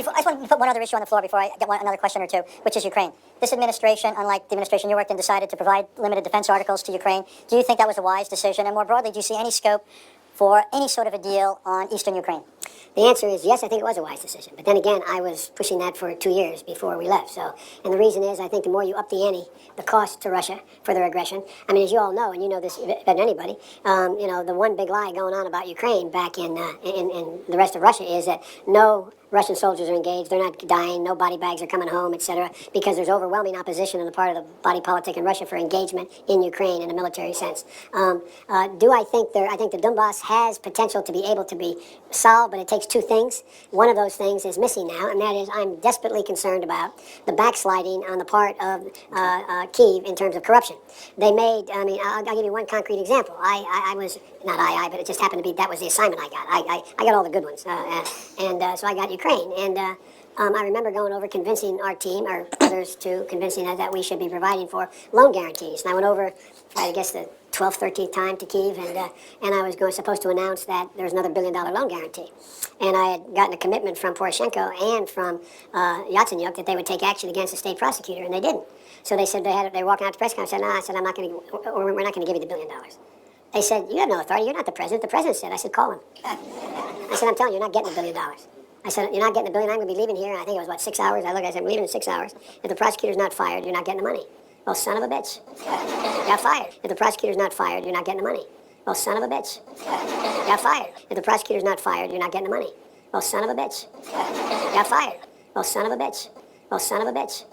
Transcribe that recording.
I just want to put one other issue on the floor before I get another question or two, which is Ukraine. This administration, unlike the administration you worked in, decided to provide limited defense articles to Ukraine. Do you think that was a wise decision? And more broadly, do you see any scope for any sort of a deal on eastern Ukraine? The answer is yes, I think it was a wise decision. But then again, I was pushing that for 2 years before we left. And the reason is, I think the more you up the ante, the cost to Russia for their aggression. I mean, as you all know, and you know this better than anybody, the one big lie going on about Ukraine back in the rest of Russia is that no Russian soldiers are engaged, they're not dying, no body bags are coming home, etc., because there's overwhelming opposition on the part of the body politic in Russia for engagement in Ukraine in a military sense. I think the Donbass has potential to be able to be solved, but it takes two things. One of those things is missing now, and that is I'm desperately concerned about the backsliding on the part of Kyiv in terms of corruption. I'll give you one concrete example. But it just happened to be that was the assignment I got. I got all the good ones, so I got Ukraine, and I remember going over convincing our team, or others to convincing us that we should be providing for loan guarantees. And I went over, I guess, the 12th, 13th time to Kyiv, and I was supposed to announce that there was another $1 billion loan guarantee. And I had gotten a commitment from Poroshenko and from Yatsenyuk that they would take action against the state prosecutor, and they didn't. So they said they were walking out to the press conference. I said, we're not going to give you the $1 billion. They said, you have no authority. You're not the president. The president said. I said, call him. I said, I'm telling you, you're not getting $1 billion. I said, you're not getting $1 billion. I'm going to be leaving here. And I think it was, 6 hours? I said, I'm leaving in 6 hours. If the prosecutor's not fired, you're not getting the money. Well, son of a bitch. Got fired. If the prosecutor's not fired, you're not getting the money. Well, son of a bitch. Got fired. If the prosecutor's not fired, you're not getting the money. Well, son of a bitch. Got fired. Well, son of a bitch. Well, son of a bitch.